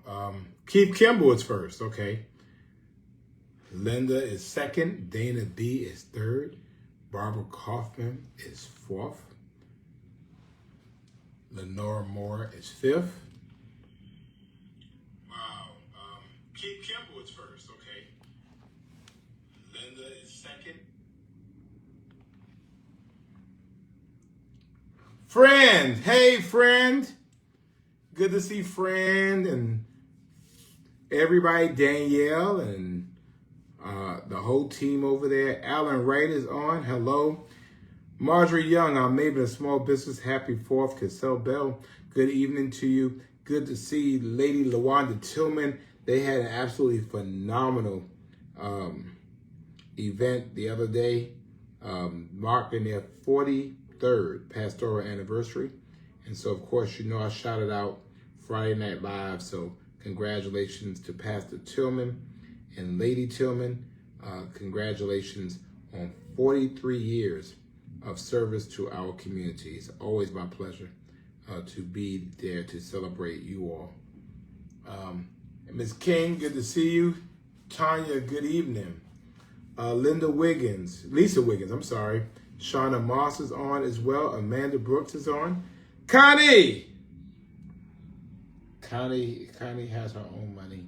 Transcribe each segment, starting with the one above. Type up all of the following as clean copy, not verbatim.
Wow. Keith Kimball is first. Okay. Linda is second. Dana B is third. Barbara Kaufman is fourth. Lenora Moore is fifth. Wow. Keith Kimball is first. Okay. Linda is second. Friend. Hey, friend. Good to see friend and everybody, Danielle and the whole team over there. Alan Wright is on. Hello. Marjorie Young, our Maven of Small Business. Happy 4th. Cassell Bell, good evening to you. Good to see Lady LaWanda Tillman. They had an absolutely phenomenal event the other day, marking their 43rd pastoral anniversary. And so, of course, you know I shouted out Friday Night Live. So congratulations to Pastor Tillman and Lady Tillman. Congratulations on 43 years of service to our community. It's always my pleasure to be there to celebrate you all. Ms. King, good to see you. Tanya, good evening. Lisa Wiggins, I'm sorry. Shauna Moss is on as well. Amanda Brooks is on. Connie has her own money.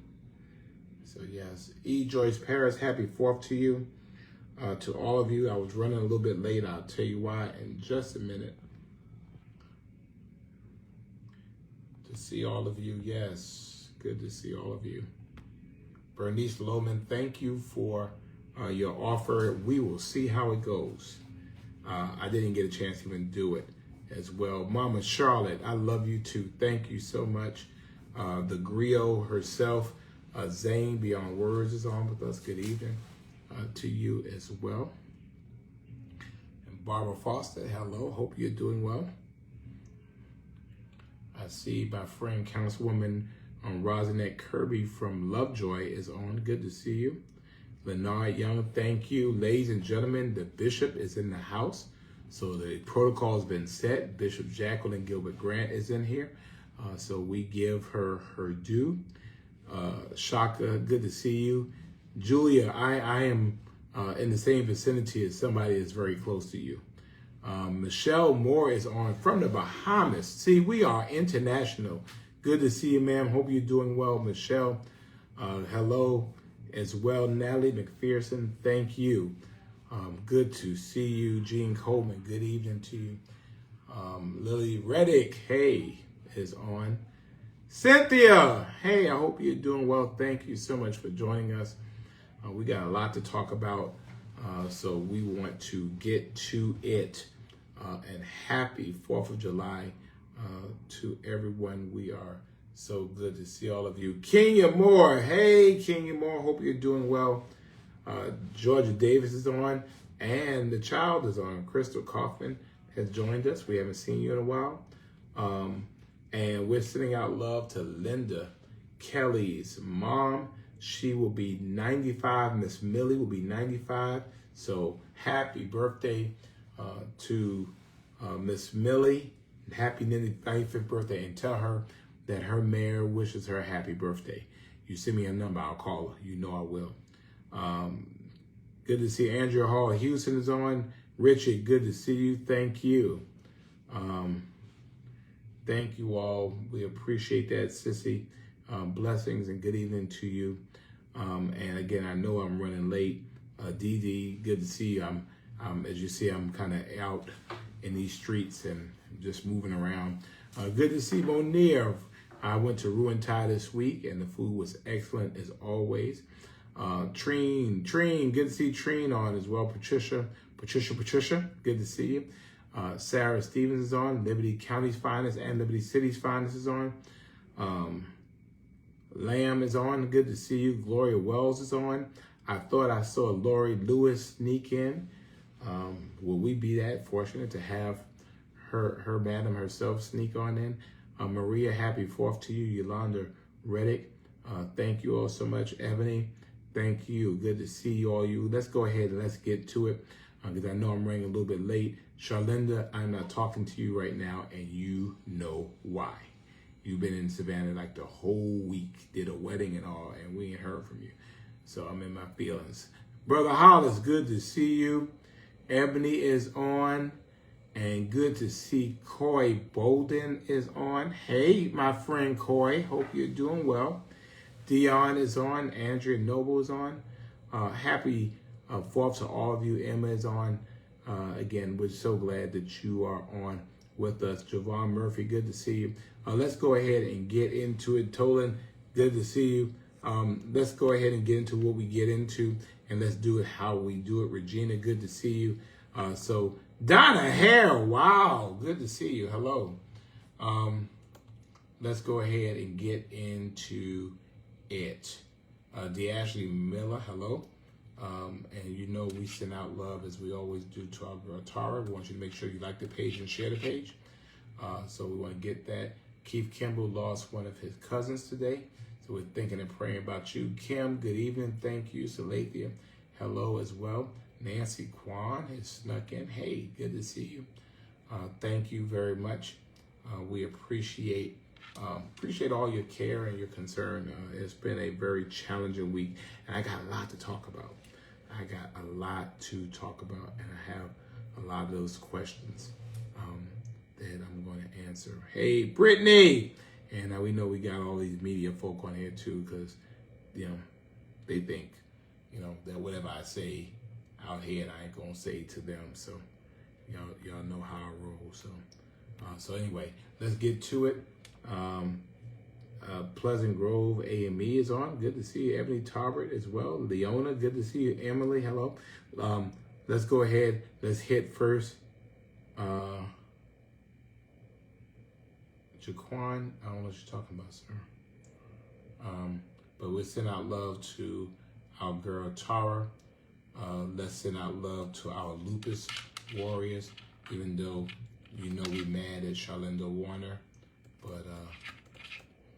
So yes, E. Joyce Paris, happy 4th to you. To all of you, I was running a little bit late. I'll tell you why in just a minute. To see all of you, yes, good to see all of you. Bernice Lohman, thank you for your offer. We will see how it goes. I didn't get a chance to even do it as well. Mama Charlotte, I love you too. Thank you so much. The griot herself, Zane Beyond Words is on with us. Good evening to you as well. And Barbara Foster, hello. Hope you're doing well. I see my friend Councilwoman Rosinette Kirby from Lovejoy is on. Good to see you. Leonard Young, thank you. Ladies and gentlemen, the bishop is in the house. So the protocol has been set. Bishop Jacqueline Gilbert Grant is in here. So we give her her due. Shaka, good to see you. Julia, I am in the same vicinity as somebody that's very close to you. Michelle Moore is on from the Bahamas. See, we are international. Good to see you, ma'am. Hope you're doing well, Michelle. Hello as well. Natalie McPherson, thank you. Good to see you. Jean Coleman, good evening to you. Lily Reddick, hey, is on. Cynthia, hey, I hope you're doing well. Thank you so much for joining us. We got a lot to talk about, so we want to get to it. And happy 4th of July to everyone. We are so good to see all of you. Kenya Moore, hey, Kenya Moore, hope you're doing well. Georgia Davis is on, and the child is on. Crystal Kaufman has joined us. We haven't seen you in a while. And we're sending out love to Linda Kelly's mom. She will be 95. Miss Millie will be 95. So happy birthday to Miss Millie. Happy 95th birthday, and tell her that her mayor wishes her a happy birthday. You send me a number, I'll call her. You know I will. Good to see Andrea Hall. Houston is on. Richard, good to see you. Thank you. Thank you all. We appreciate that, Sissy. Blessings and good evening to you. And again, I know I'm running late. Dee Dee, good to see you. As you see, I'm kind of out in these streets and just moving around. Good to see Monier. I went to Ruin Thai this week, and the food was excellent as always. Treen, good to see Treen on as well. Patricia, good to see you. Sarah Stevens is on. Liberty County's Finest and Liberty City's Finest is on. Lamb is on. Good to see you. Gloria Wells is on. I thought I saw Lori Lewis sneak in. Will we be that fortunate to have her madam herself sneak on in? Maria, happy 4th to you. Yolanda Reddick, thank you all so much. Ebony, thank you. Good to see all you. Let's go ahead and let's get to it because I know I'm running a little bit late. Charlinda, I'm not talking to you right now, and you know why. you've been in Savannah like the whole week, did a wedding and all, and we ain't heard from you. So I'm in my feelings. Brother Hollis, good to see you. Ebony is on. And good to see Coy Bolden is on. Hey, my friend Coy, hope you're doing well. Dion is on. Andrea Noble is on. Happy 4th to all of you. Emma is on. Again, we're so glad that you are on with us. Javon Murphy, good to see you. Let's go ahead and get into it. Tolan, good to see you. Let's go ahead and get into what we get into, and let's do it how we do it. Regina, good to see you. Donna Hare, wow, good to see you. Hello. Let's go ahead and get into it. DeAshley Miller, hello. And you know we send out love as we always do to our girl Tara. We want you to make sure you like the page and share the page. So we want to get that. Keith Kimball lost one of his cousins today. So we're thinking and praying about you. Kim, good evening. Thank you. Salathia, hello as well. Nancy Kwan has snuck in. Hey, good to see you. Thank you very much. We appreciate all your care and your concern. It's been a very challenging week, and I got a lot to talk about. And I have a lot of those questions that I'm going to answer. Hey, Brittany! And we know we got all these media folk on here too, because, they think, that whatever I say out here, I ain't gonna say to them. So y'all know how I roll. So anyway, let's get to it. Pleasant Grove AME is on. Good to see you. Ebony Tarbert as well. Leona, good to see you. Emily, hello. Let's go ahead. Let's hit first. Jaquan, I don't know what you're talking about, sir. But we'll send out love to our girl Tara. Let's send out love to our lupus warriors, even though we're mad at Charlinda Warner, but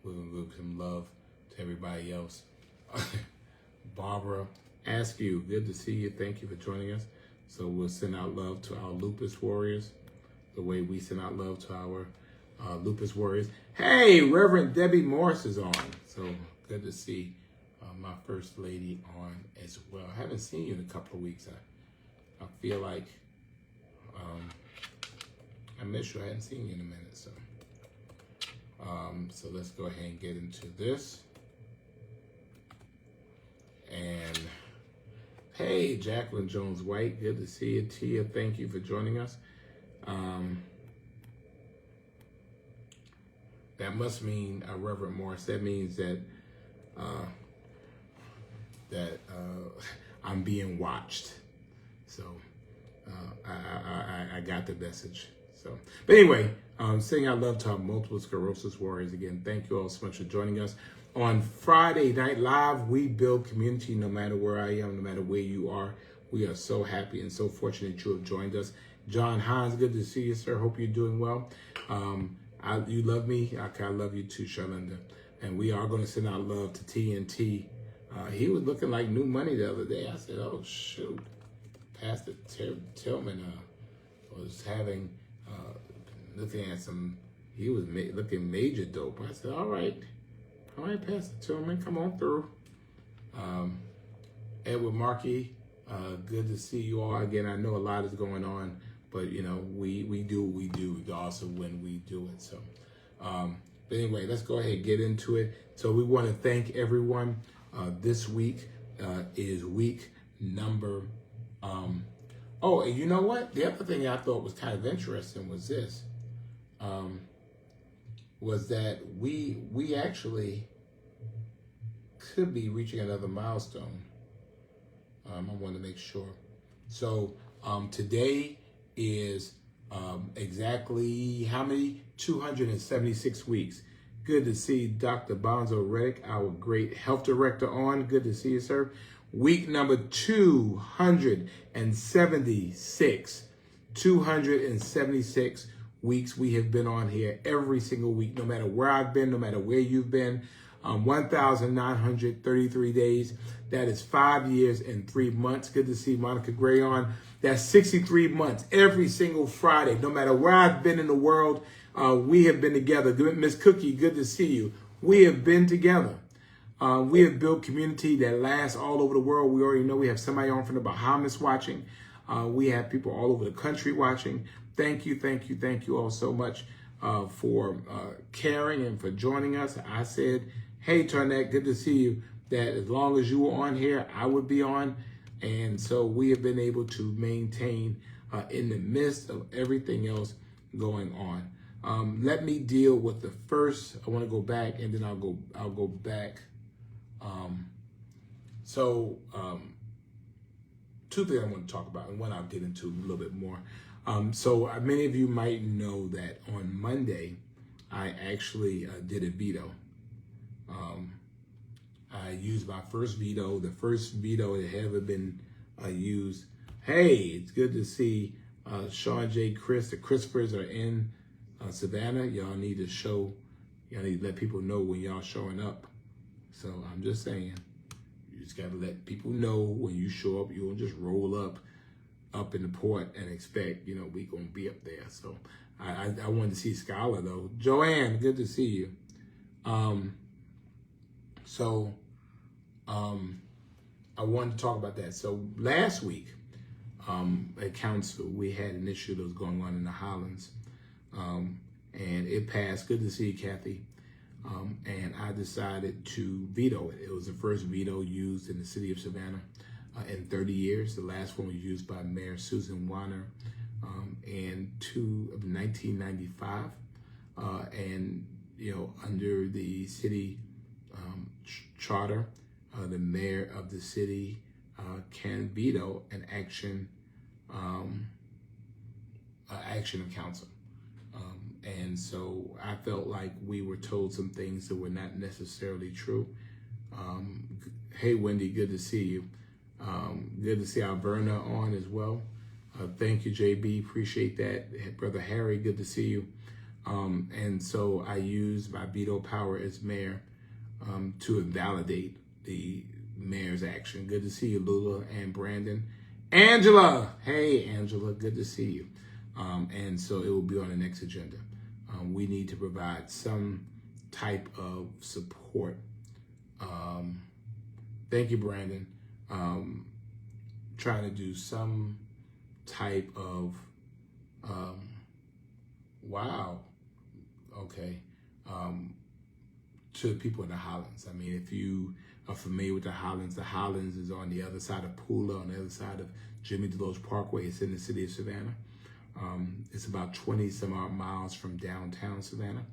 we'll give some love to everybody else. Barbara Askew, good to see you. Thank you for joining us. So we'll send out love to our lupus warriors, the way we send out love to our lupus warriors. Hey, Reverend Debbie Morris is on. So good to see my first lady on as well. I haven't seen you in a couple of weeks. I feel like I miss you. I hadn't seen you in a minute. So let's go ahead and get into this. And hey, Jacqueline Jones White, good to see you. Tia, thank you for joining us. That must mean, Reverend Morris, that means that I'm being watched. So I got the message. So, but anyway, saying I love to our multiple sclerosis warriors again. Thank you all so much for joining us. On Friday Night Live, we build community no matter where I am, no matter where you are. We are so happy and so fortunate you have joined us. John Hines, good to see you, sir. Hope you're doing well. You love me. I love you too, Charlinda. And we are going to send out love to TNT. He was looking like new money the other day. I said, oh, shoot. Pastor Tillman was having, looking at some, he was looking major dope. I said, all right, Pastor Tillman, come on through. Edward Markey, good to see you all. Again, I know a lot is going on, but, we do what we do regardless of when we do it. So, but anyway, let's go ahead and get into it. So we want to thank everyone. This week is week number, oh, and you know what? The other thing I thought was kind of interesting was this, was that we actually could be reaching another milestone. I want to make sure. So today is exactly how many? 276 weeks. Good to see Dr. Bonzo Reddick, our great health director, on. Good to see you, sir. Week number 276. 276 weeks we have been on here every single week, no matter where I've been, no matter where you've been. 1,933 days. That is 5 years and 3 months. Good to see Monica Gray on. That's 63 months every single Friday, no matter where I've been in the world. We have been together. Miss Cookie, good to see you. We have been together. We have built community that lasts all over the world. We already know we have somebody on from the Bahamas watching. We have people all over the country watching. Thank you all so much for caring and for joining us. I said, hey, Tarnette, good to see you. That as long as you were on here, I would be on. And so we have been able to maintain in the midst of everything else going on. Let me deal with the first. I want to go back, and then I'll go back. Two things I want to talk about, and one I'll get into a little bit more. So many of you might know that on Monday, I actually did a veto. I used my first veto, the first veto that had ever been used. Hey, it's good to see Sean J. Chris. The Christophers are in Savannah. Y'all need to let people know when y'all showing up. So I'm just saying, you just got to let people know when you show up. You don't just roll up in the port and expect, we going to be up there. So I wanted to see Skylar, though. Joanne, good to see you. I wanted to talk about that. So last week at council, we had an issue that was going on in the Highlands, and it passed. Good to see you, Kathy. And I decided to veto it. It was the first veto used in the city of Savannah in 30 years. The last one was used by Mayor Susan Warner in 1995. And, under the city charter, the mayor of the city can veto an action of council. And so I felt like we were told some things that were not necessarily true. Hey, Wendy, good to see you. Good to see Alberna on as well. Thank you, JB. Appreciate that. Brother Harry, good to see you. And so I used my veto power as mayor to invalidate the mayor's action. Good to see you, Lula and Brandon. Angela, hey, Angela, good to see you. And so it will be on the next agenda. We need to provide some type of support. Thank you, Brandon. Trying to do some type of, to the people in the Highlands. I mean, if you are familiar with the Highlands is on the other side of Pula, on the other side of Jimmy Deloach Parkway. It's in the city of Savannah. It's about 20 some odd miles from downtown Savannah.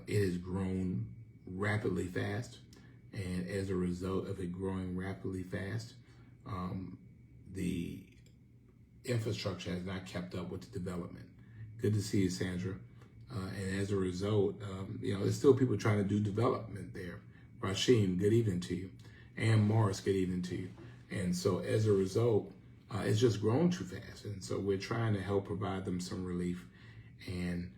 It has grown rapidly fast. And as a result of it growing rapidly fast, the infrastructure has not kept up with the development. Good to see you, Sandra. And as a result, there's still people trying to do development there. Rasheen, good evening to you. Ann Morris, good evening to you. And so as a result, it's just grown too fast. And so we're trying to help provide them some relief. And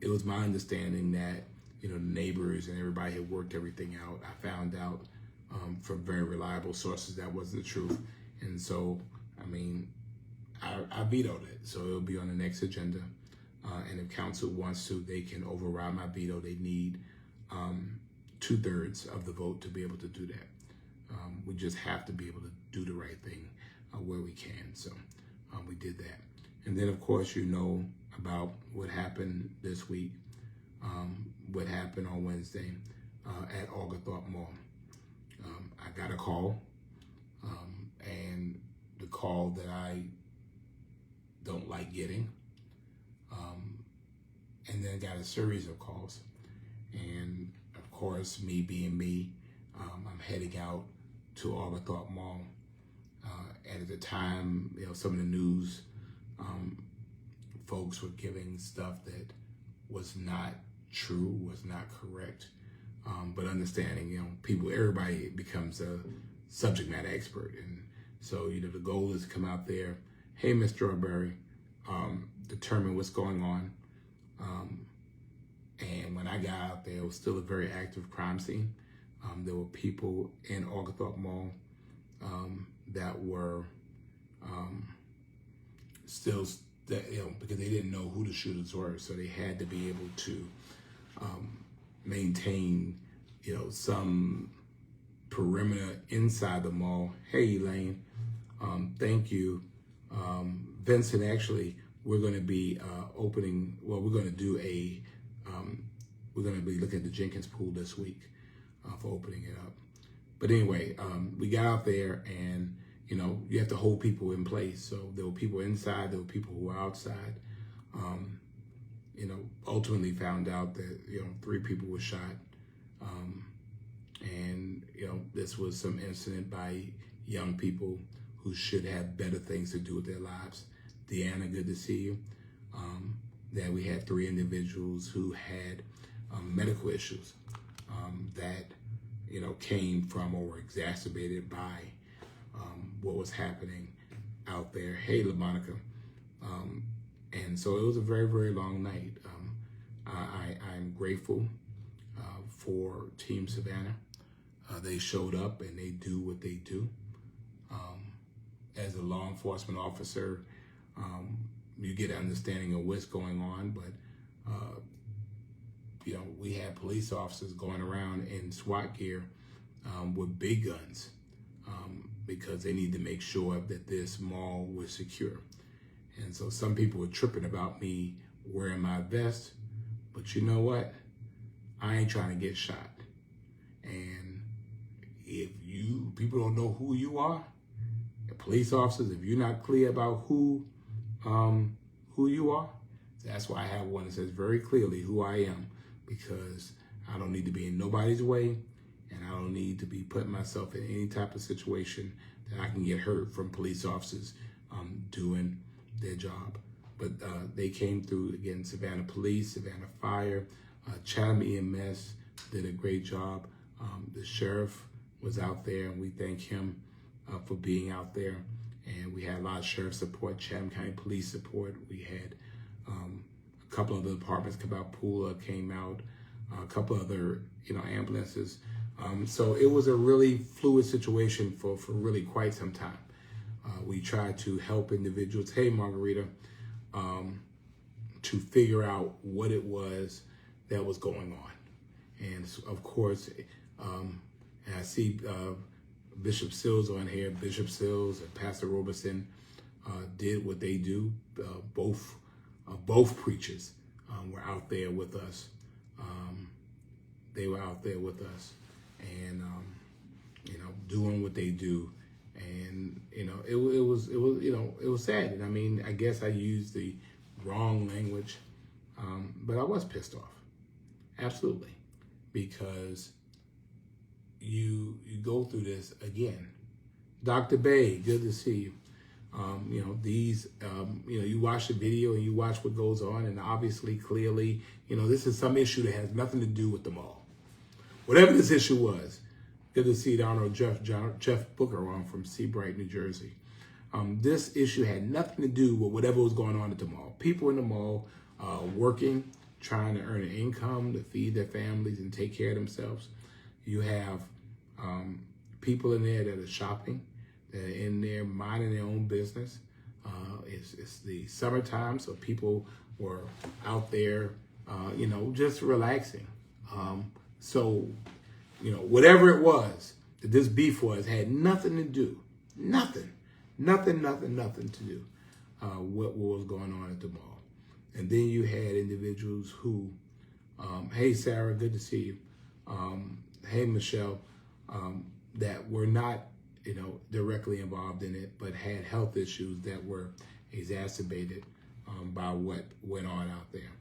it was my understanding that, the neighbors and everybody had worked everything out. I found out from very reliable sources that wasn't the truth. And so, I vetoed it. So it'll be on the next agenda. And if council wants to, they can override my veto. They need 2/3 of the vote to be able to do that. We just have to be able to do the right thing where we can. So we did that. And then, of course, about what happened this week, what happened on Wednesday at Oglethorpe Mall. I got a call, and the call that I don't like getting, and then got a series of calls. And of course, me being me, I'm heading out to Oglethorpe Mall. And at the time, some of the news folks were giving stuff that was not true, was not correct. But understanding, everybody becomes a subject matter expert. And so, the goal is to come out there, hey, Ms. Strawberry, determine what's going on. And when I got out there, it was still a very active crime scene. There were people in Oglethorpe Mall that were still that, because they didn't know who the shooters were, so they had to be able to maintain, some perimeter inside the mall. Hey, Elaine, thank you. Vincent, actually, we're going to be we're going to do we're going to be looking at the Jenkins pool this week for opening it up. But anyway, we got out there and, you have to hold people in place. So there were people inside, there were people who were outside. Ultimately found out that, 3 people were shot. And, this was some incident by young people who should have better things to do with their lives. Deanna, good to see you. That we had 3 individuals who had medical issues that, came from or were exacerbated by what was happening out there. Hey, LaMonica. And so it was a very, very long night. I'm grateful for Team Savannah. They showed up and they do what they do. As a law enforcement officer, you get an understanding of what's going on, but we had police officers going around in SWAT gear with big guns because they need to make sure that this mall was secure. And so some people were tripping about me wearing my vest, but you know what? I ain't trying to get shot. And if people don't know who you are, police officers, if you're not clear about who you are, that's why I have one that says very clearly who I am, because I don't need to be in nobody's way, and I don't need to be putting myself in any type of situation that I can get hurt from police officers doing their job. But they came through, again, Savannah Police, Savannah Fire, Chatham EMS did a great job. The sheriff was out there, and we thank him for being out there. And we had a lot of sheriff support, Chatham County Police support. We had a couple of the departments come out, Pula came out, a couple other, ambulances. So it was a really fluid situation for really quite some time. We tried to help individuals, hey, Margarita, to figure out what it was that was going on. And of course, and I see Bishop Sills on here. Bishop Sills and Pastor Robertson did what they do. Both preachers were out there with us. They were out there with us, and doing what they do. And it was sad. And I mean, I guess I used the wrong language, but I was pissed off, absolutely, because you go through this again. Dr. Bay, good to see you. You watch the video and you watch what goes on, and obviously, clearly, this is some issue that has nothing to do with the mall. Whatever this issue was, good to see Donald Jeff Booker on from Seabright, New Jersey. This issue had nothing to do with whatever was going on at the mall. People in the mall working, trying to earn an income to feed their families and take care of themselves. You have people in there that are shopping, that are in there minding their own business. It's the summertime, so people were out there, just relaxing. So, whatever it was that this beef was had nothing to do, nothing to do what was going on at the mall. And then you had individuals who, hey, Sarah, good to see you. Hey, Michelle, that were not, directly involved in it, but had health issues that were exacerbated by what went on out there.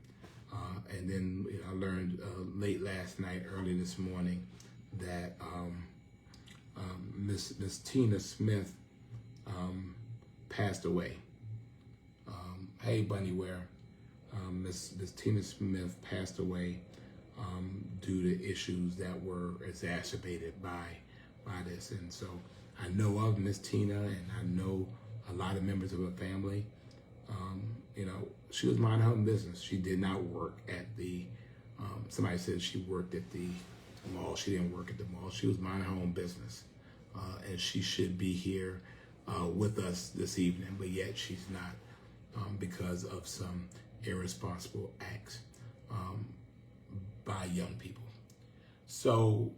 And then I learned late last night, early this morning, that Miss Tina Smith passed away. Hey, Bunnyware, Miss Tina Smith passed away due to issues that were exacerbated by this. And so I know of Miss Tina, and I know a lot of members of her family. She was minding her own business. She did not work at the, somebody said she worked at the mall. She didn't work at the mall. She was minding her own business. And she should be here with us this evening, but yet she's not. because of some irresponsible acts by young people. So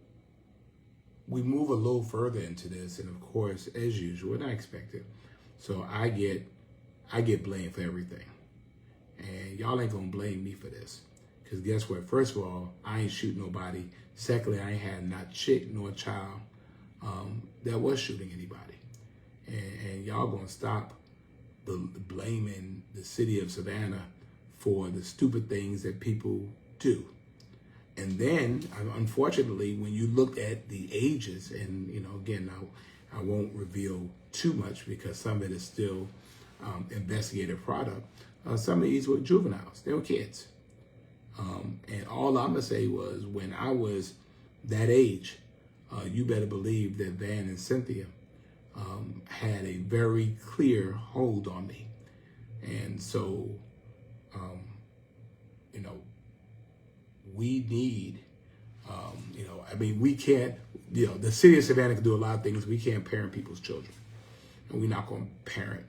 we move a little further into this, and of course, as usual, and I expect it. So I get blamed for everything, and y'all ain't gonna blame me for this, because guess what? First of all, I ain't shoot nobody. Secondly, I ain't had not chick nor child that was shooting anybody, and y'all gonna stop blaming the city of Savannah for the stupid things that people do. And then, unfortunately, when you look at the ages, and again, I won't reveal too much because some of it is still investigative product. Some of these were juveniles; they were kids. And all I'm gonna say was, when I was that age, you better believe that Van and Cynthia had a very clear hold on me, and so we need, we can't, the city of Savannah can do a lot of things. We can't parent people's children, and we're not going to parent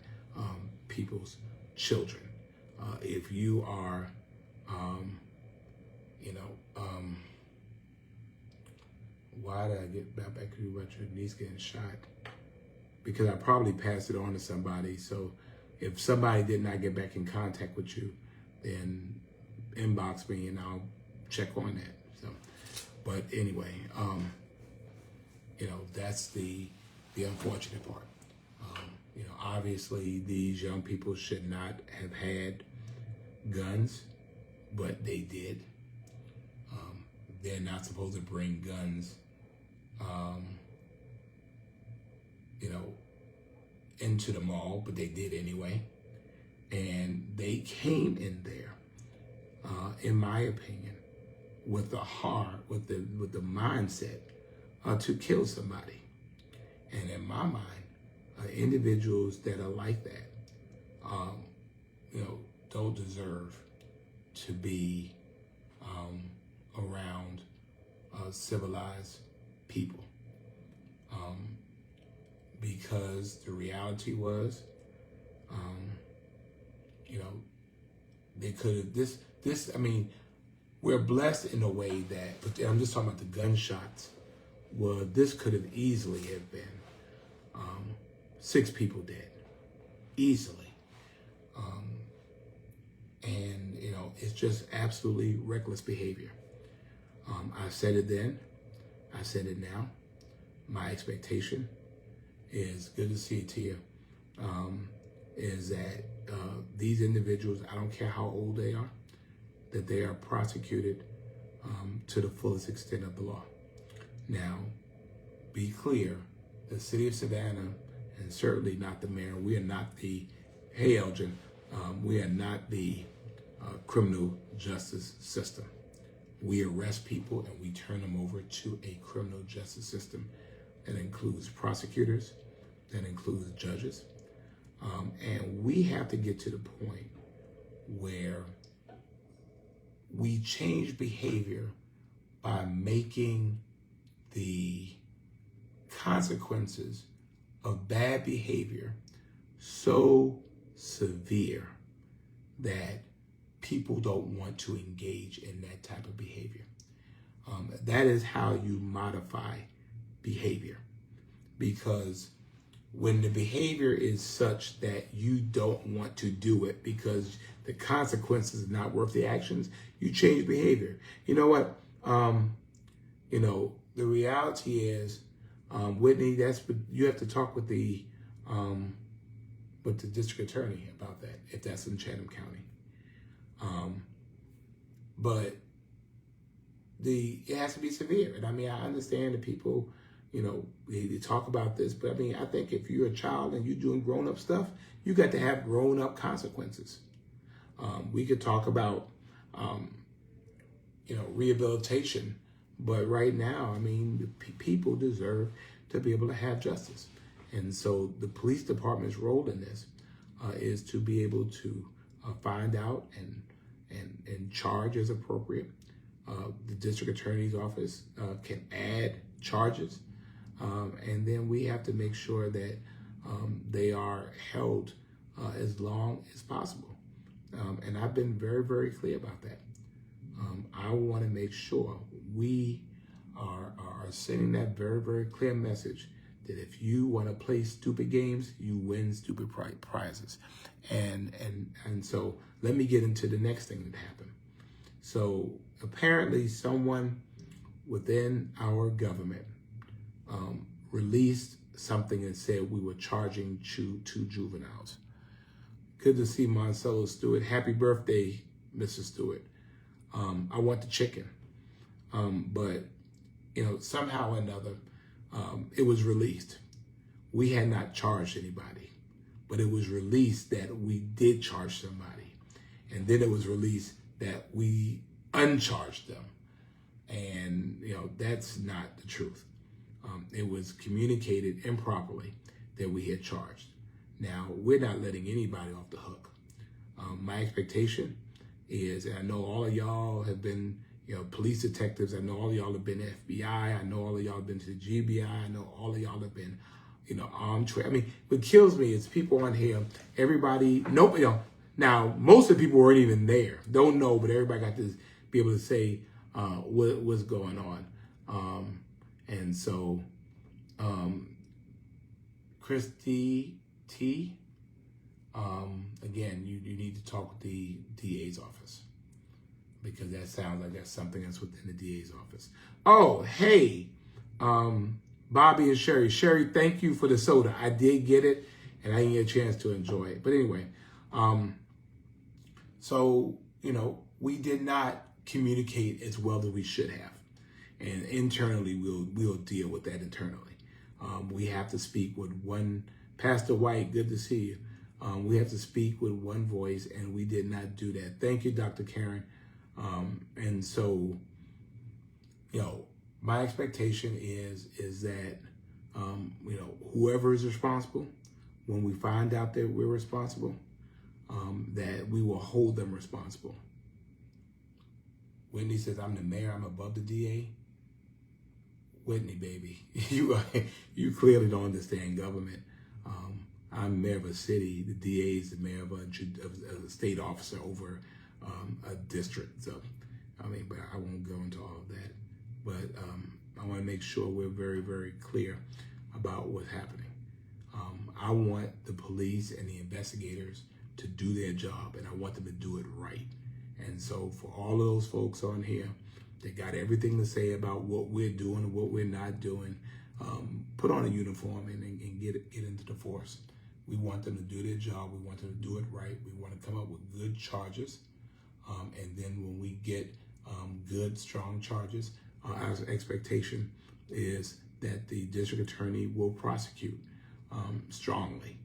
people's children. If you are, why did I get back to you about your niece getting shot? Because I probably passed it on to somebody. So if somebody did not get back in contact with you, then inbox me and I'll check on that. So, but anyway, that's the unfortunate part. Obviously these young people should not have had guns, but they did. They're not supposed to bring guns, into the mall, but they did anyway. And they came in there, in my opinion, with the heart, with the mindset to kill somebody. And in my mind, individuals that are like that, don't deserve to be around civilized people. Because the reality was, they could have, we're blessed in a way that, but I'm just talking about the gunshots, this could have easily have been 6 people dead, easily. And it's just absolutely reckless behavior. I said it then, I said it now. My expectation is, good to see it to you, is that these individuals, I don't care how old they are, that they are prosecuted to the fullest extent of the law. Now, be clear, the city of Savannah, and certainly not the mayor, we are not the, hey Elgin, we are not the criminal justice system. We arrest people and we turn them over to a criminal justice system that includes prosecutors, that includes judges. And we have to get to the point where we change behavior by making the consequences of bad behavior so severe that people don't want to engage in that type of behavior. That is how you modify behavior. Because when the behavior is such that you don't want to do it because the consequences are not worth the actions, you change behavior. You know what? The reality is, Whitney, you have to talk with the district attorney about that, if that's in Chatham County. But it has to be severe. And I understand that people, they talk about this, but I think if you're a child and you're doing grown-up stuff, you got to have grown-up consequences. We could talk about, rehabilitation, but right now, people deserve to be able to have justice. And so the police department's role in this is to be able to find out and charge as appropriate. The district attorney's office can add charges. And then we have to make sure that they are held as long as possible. And I've been very, very clear about that. I want to make sure we are sending that very, very clear message that if you want to play stupid games, you win stupid prizes. And so let me get into the next thing that happened. So apparently someone within our government released something and said we were charging two juveniles. Good to see Marcelo Stewart. Happy birthday, Mr. Stewart. I want the chicken. But, somehow or another, it was released. We had not charged anybody, but it was released that we did charge somebody. And then it was released that we uncharged them. And, that's not the truth. It was communicated improperly that we had charged. Now, we're not letting anybody off the hook. My expectation is, and I know all of y'all have been, police detectives. I know all of y'all have been FBI. I know all of y'all have been to the GBI. I know all of y'all have been, armed trade. I mean, what kills me is people on here, everybody, nobody, now, most of the people weren't even there. Don't know, but everybody got to be able to say what's going on. And so, Christy T, again, you need to talk with the DA's office, because that sounds like that's something that's within the DA's office. Oh, hey, Bobby and Sherry. Sherry, thank you for the soda. I did get it, and I didn't get a chance to enjoy it. But anyway, so, we did not communicate as well as we should have. And internally, we'll deal with that internally. We have to speak with one, Pastor White, good to see you. We have to speak with one voice, and we did not do that. Thank you, Dr. Karen. And so, my expectation is that, whoever is responsible, when we find out that we're responsible, that we will hold them responsible. Whitney says, I'm the mayor, I'm above the DA. Whitney, baby, you clearly don't understand government. I'm mayor of a city. The DA is the mayor of a state officer over a district. So, but I won't go into all of that. But I want to make sure we're very, very clear about what's happening. I want the police and the investigators to do their job, and I want them to do it right. And so for all of those folks on here that got everything to say about what we're doing and what we're not doing, put on a uniform and get into the force. We want them to do their job. We want them to do it right. We want to come up with good charges. And then when we get good, strong charges, our expectation is that the district attorney will prosecute strongly.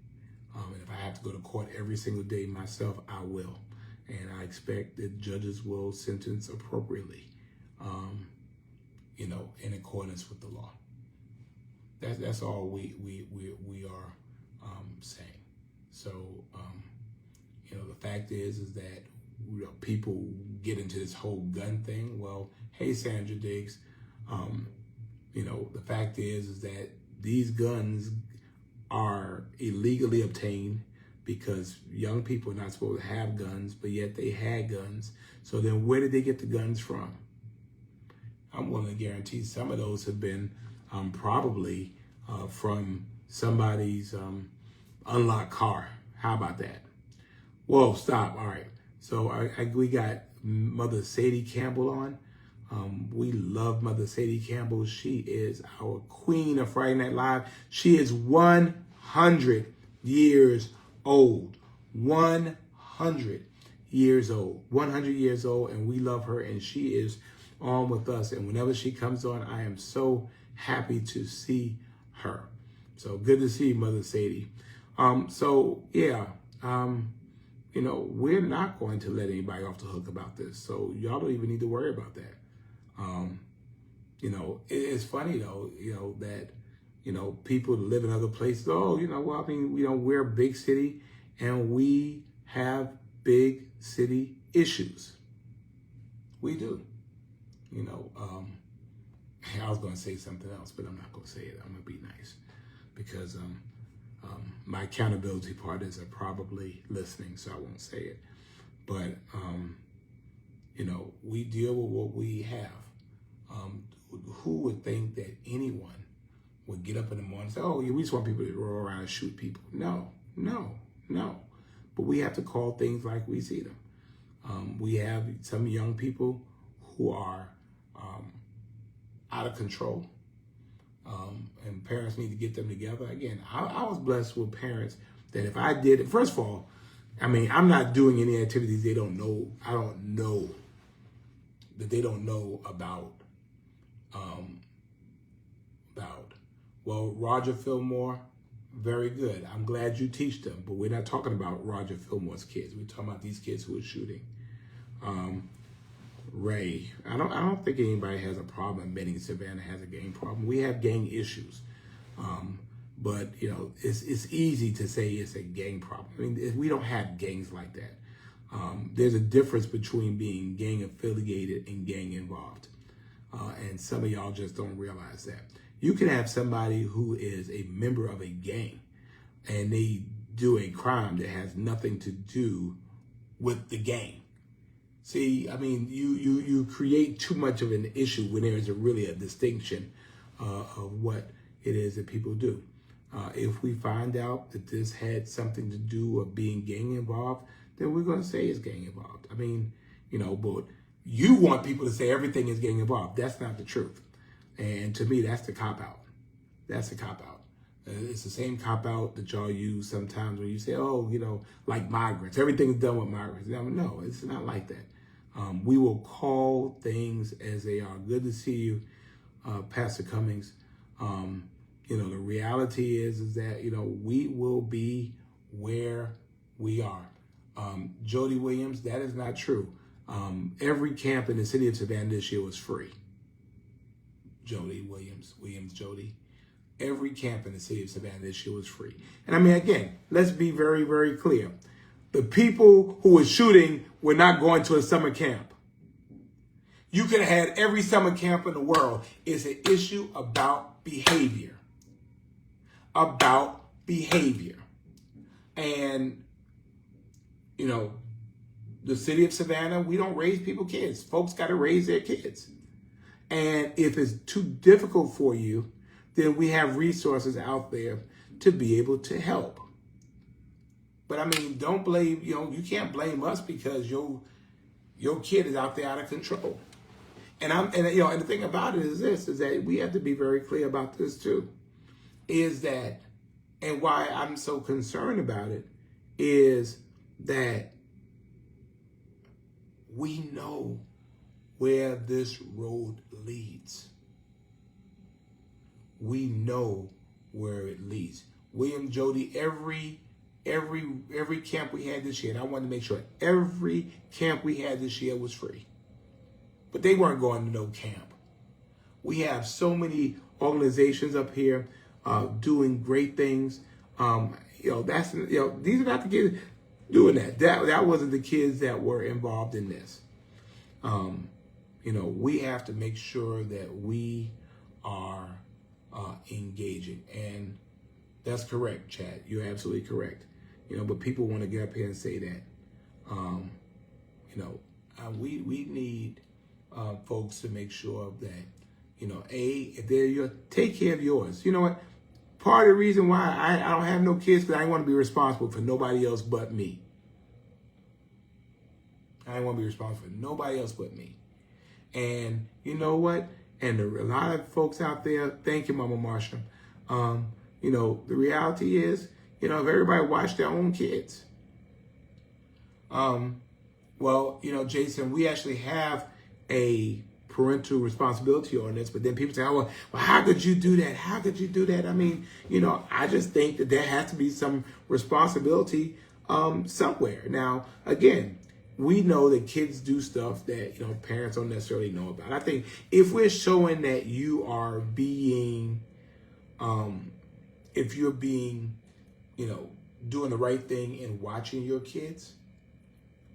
And if I have to go to court every single day myself, I will. And I expect that judges will sentence appropriately, in accordance with the law. That's all we are saying. So, the fact is that people get into this whole gun thing. Well, hey, Sandra Diggs, the fact is that these guns are illegally obtained because young people are not supposed to have guns, but yet they had guns. So then where did they get the guns from? I'm willing to guarantee some of those have been probably from somebody's unlocked car. How about that? Whoa, stop. All right. So we got Mother Sadie Campbell on. We love Mother Sadie Campbell. She is our queen of Friday Night Live. She is 100 years old. 100 years old. 100 years old, and we love her, and she is on with us. And whenever she comes on, I am so happy to see her. So good to see you, Mother Sadie. We're not going to let anybody off the hook about this. So y'all don't even need to worry about that. It's funny though, that, people live in other places. Oh, we're a big city and we have big city issues. We do. I was going to say something else, but I'm not going to say it. I'm going to be nice because My accountability partners are probably listening, so I won't say it. But, we deal with what we have. Who would think that anyone would get up in the morning and say, oh, we just want people to roll around and shoot people? No. But we have to call things like we see them. We have some young people who are out of control. And parents need to get them together. Again, I was blessed with parents that if I did it, first of all, I'm not doing any activities they don't know. I don't know that they don't know about. Well, Roger Fillmore, very good. I'm glad you teach them, but we're not talking about Roger Fillmore's kids. We're talking about these kids who are shooting. Ray, I don't think anybody has a problem admitting Savannah has a gang problem. We have gang issues, but it's easy to say it's a gang problem. We don't have gangs like that. There's a difference between being gang affiliated and gang involved, and some of y'all just don't realize that. You can have somebody who is a member of a gang, and they do a crime that has nothing to do with the gang. See, you create too much of an issue when there is really a distinction of what it is that people do. If we find out that this had something to do with being gang involved, then we're going to say it's gang involved. But you want people to say everything is gang involved. That's not the truth. And to me, that's the cop-out. That's the cop-out. It's the same cop-out that y'all use sometimes when you say, like migrants. Everything is done with migrants. No, it's not like that. We will call things as they are. Good to see you, Pastor Cummings. The reality is that, we will be where we are. Jody Williams, that is not true. Every camp in the city of Savannah this year was free. Jody Williams, Jody. Every camp in the city of Savannah this year was free. And again, let's be very, very clear. The people who were shooting were not going to a summer camp. You could have had every summer camp in the world. It's an issue about behavior. About behavior. And, the city of Savannah, we don't raise people kids. Folks got to raise their kids. And if it's too difficult for you, then we have resources out there to be able to help. But don't blame, you can't blame us because your kid is out there out of control. And the thing about it is that we have to be very clear about this too, is that, and why I'm so concerned about it, is that we know where this road leads. We know where it leads. William, Jody, every camp we had this year, and I wanted to make sure every camp we had this year was free. But they weren't going to no camp. We have so many organizations up here doing great things. These are not the kids doing that. That wasn't the kids that were involved in this. We have to make sure that we are engaging. And that's correct, Chad. You're absolutely correct. But people want to get up here and say that. We need folks to make sure that, if they're take care of yours. You know what? Part of the reason why I don't have no kids because I didn't want to be responsible for nobody else but me. I didn't want to be responsible for nobody else but me. And you know what? And a lot of folks out there, thank you, Mama Marsha. The reality is, if everybody watched their own kids. Jason, we actually have a parental responsibility ordinance, but then people say, well, how could you do that? How could you do that? I just think that there has to be some responsibility somewhere. Now, again, we know that kids do stuff that, parents don't necessarily know about. I think if we're showing that you are being, if you're being, doing the right thing and watching your kids,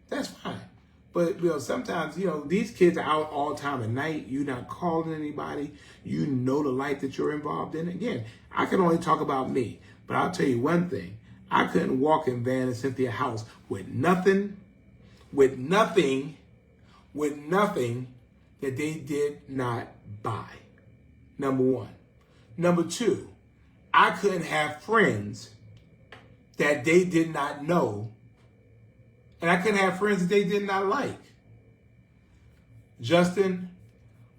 that's fine. But, sometimes, these kids are out all time of night. You're not calling anybody. You know the life that you're involved in. Again, I can only talk about me. But But I'll tell you one thing. I couldn't walk in Van and Cynthia house with nothing that they did not buy. Number one. Number two, I couldn't have friends that they did not know, and I couldn't have friends that they did not like. Justin,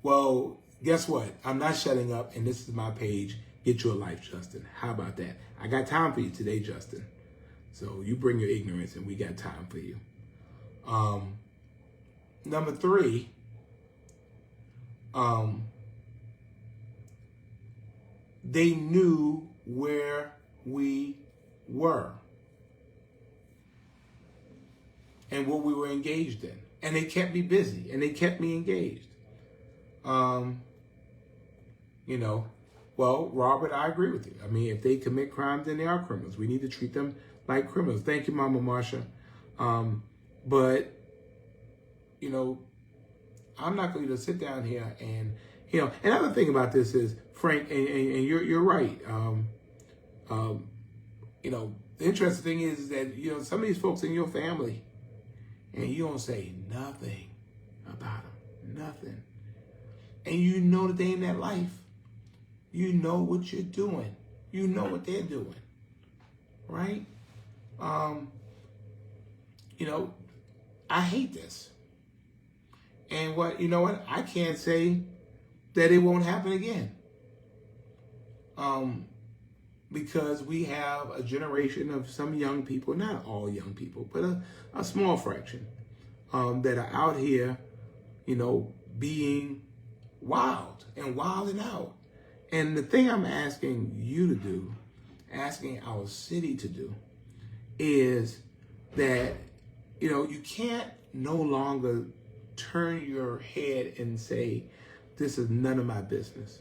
well, guess what? I'm not shutting up, and this is my page. Get your life, Justin. How about that? I got time for you today, Justin. So you bring your ignorance, and we got time for you. Number three, they knew where we were and what we were engaged in. And they kept me busy and they kept me engaged. Well, Robert, I agree with you. I mean, if they commit crimes, then they are criminals. We need to treat them like criminals. Thank you, Mama Marsha. But, I'm not going to sit down here and, another thing about this is, Frank, and you're right. The interesting thing is that, some of these folks in your family, and you don't say nothing about them, nothing. And you know that they in that life. You know what you're doing. You know what they're doing, right? I hate this. And what? I can't say that it won't happen again. Because we have a generation of some young people, not all young people, but a small fraction, that are out here, being wild and wilding out. And the thing I'm asking you to do, asking our city to do, is that, you can't no longer turn your head and say, this is none of my business.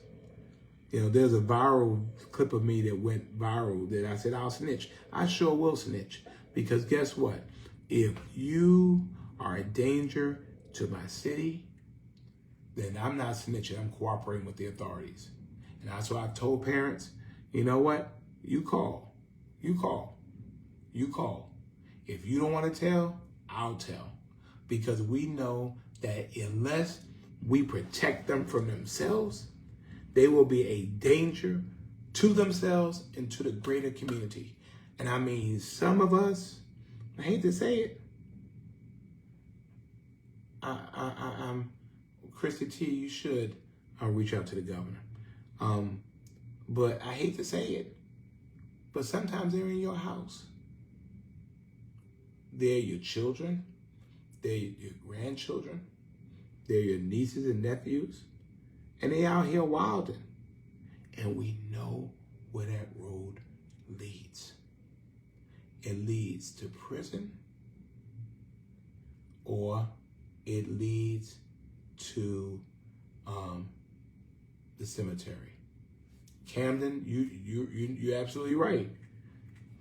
There's a viral clip of me that went viral that I said, I'll snitch. I sure will snitch. Because guess what? If you are a danger to my city, then I'm not snitching. I'm cooperating with the authorities. And that's why I've told parents, you know what? You call. You call. You call. If you don't want to tell, I'll tell. Because we know that unless we protect them from themselves, they will be a danger to themselves and to the greater community. And I mean, some of us, I hate to say it, Christy T, you should reach out to the governor. But I hate to say it, but sometimes they're in your house. They're your children. They're your grandchildren. They're your nieces and nephews. And they out here wilding. And we know where that road leads. It leads to prison, or it leads to the cemetery. Camden, you're absolutely right.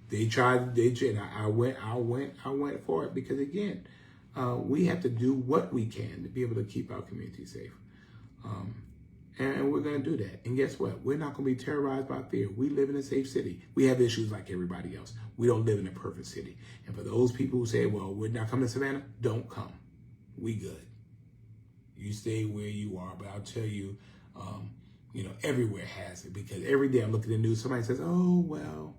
They tried. I went for it because again, we have to do what we can to be able to keep our community safe. And we're going to do that. And guess what? We're not going to be terrorized by fear. We live in a safe city. We have issues like everybody else. We don't live in a perfect city. And for those people who say, well, we're not coming to Savannah, don't come. We good. You stay where you are. But I'll tell you, everywhere has it. Because every day I'm looking at the news, somebody says, oh, well,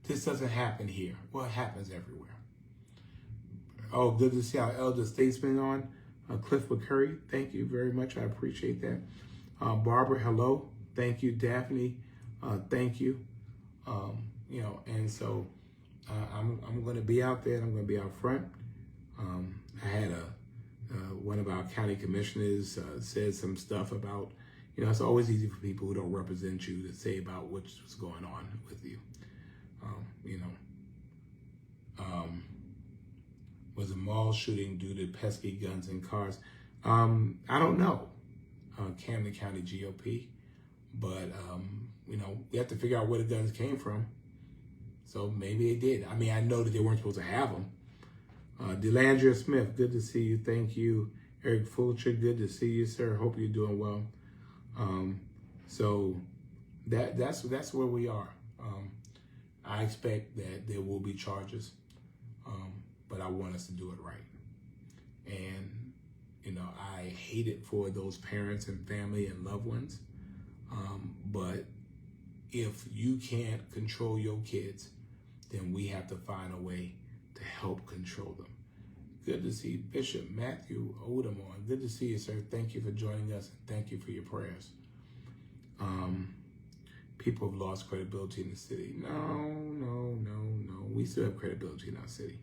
this doesn't happen here. Well, it happens everywhere. Oh, good to see our elder statesman on. Cliff McCurry, thank you very much. I appreciate that. Barbara, hello. Thank you. Daphne, thank you. And so I'm going to be out there. And I'm going to be out front. I had one of our county commissioners said some stuff about, it's always easy for people who don't represent you to say about what's going on with you. Was a mall shooting due to pesky guns and cars? I don't know, Camden County GOP, but we have to figure out where the guns came from. So maybe they did. I mean, I know that they weren't supposed to have them. Delandria Smith, good to see you. Thank you. Eric Fulcher, good to see you, sir. Hope you're doing well. So that's where we are. I expect that there will be charges, but I want us to do it right. And, I hate it for those parents and family and loved ones. But if you can't control your kids, then we have to find a way to help control them. Good to see Bishop Matthew Odom on. Good to see you, sir. Thank you for joining us. And thank you for your prayers. People have lost credibility in the city. No. We still have credibility in our city.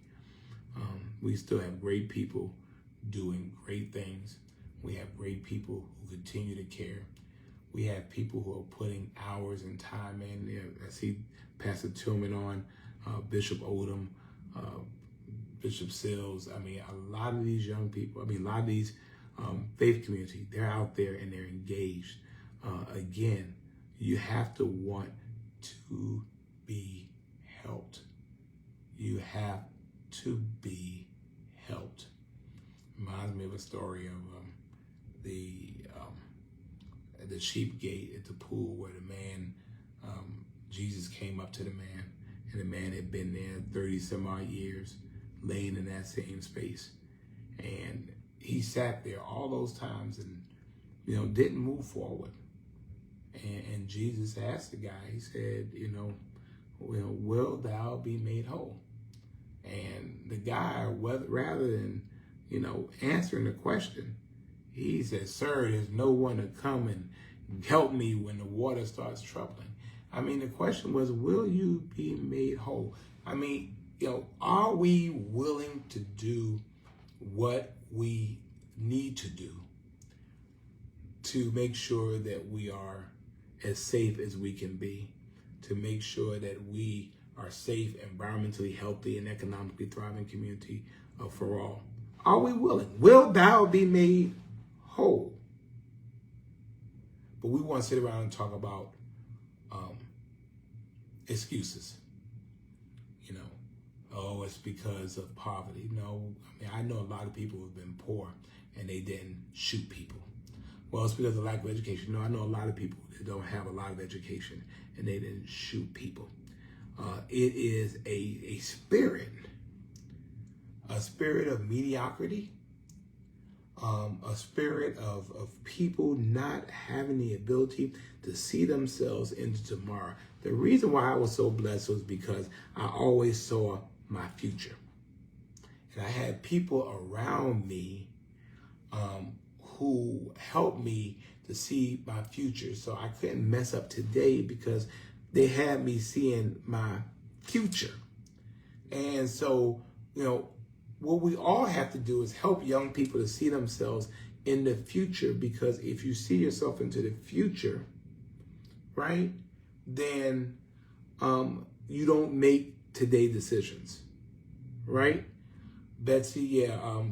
We still have great people doing great things. We have great people who continue to care. We have people who are putting hours and time in. I see Pastor Tillman on, Bishop Odom, Bishop Sills. I mean, a lot of these young people, a lot of these faith community, they're out there and they're engaged. Again, you have to want to be helped. You have to be helped. Reminds me of a story of the sheep gate at the pool where the man, Jesus came up to the man, and the man had been there 30 some odd years, laying in that same space. And he sat there all those times and, didn't move forward. And Jesus asked the guy, he said, will thou be made whole? And the guy, rather than, answering the question, he said, sir, there's no one to come and help me when the water starts troubling. The question was, will you be made whole? Are we willing to do what we need to do to make sure that we are as safe as we can be, to make sure that we are safe, environmentally healthy, and economically thriving community for all? Are we willing? Will thou be made whole? But we want to sit around and talk about excuses. Oh, it's because of poverty. No, I know a lot of people who have been poor and they didn't shoot people. Well, it's because of lack of education. No, I know a lot of people that don't have a lot of education and they didn't shoot people. It is a spirit of mediocrity, a spirit of people not having the ability to see themselves into tomorrow. The reason why I was so blessed was because I always saw my future. And I had people around me who helped me to see my future. So I couldn't mess up today because they had me seeing my future. And so, what we all have to do is help young people to see themselves in the future, because if you see yourself into the future, right, then you don't make today decisions, right? Betsy,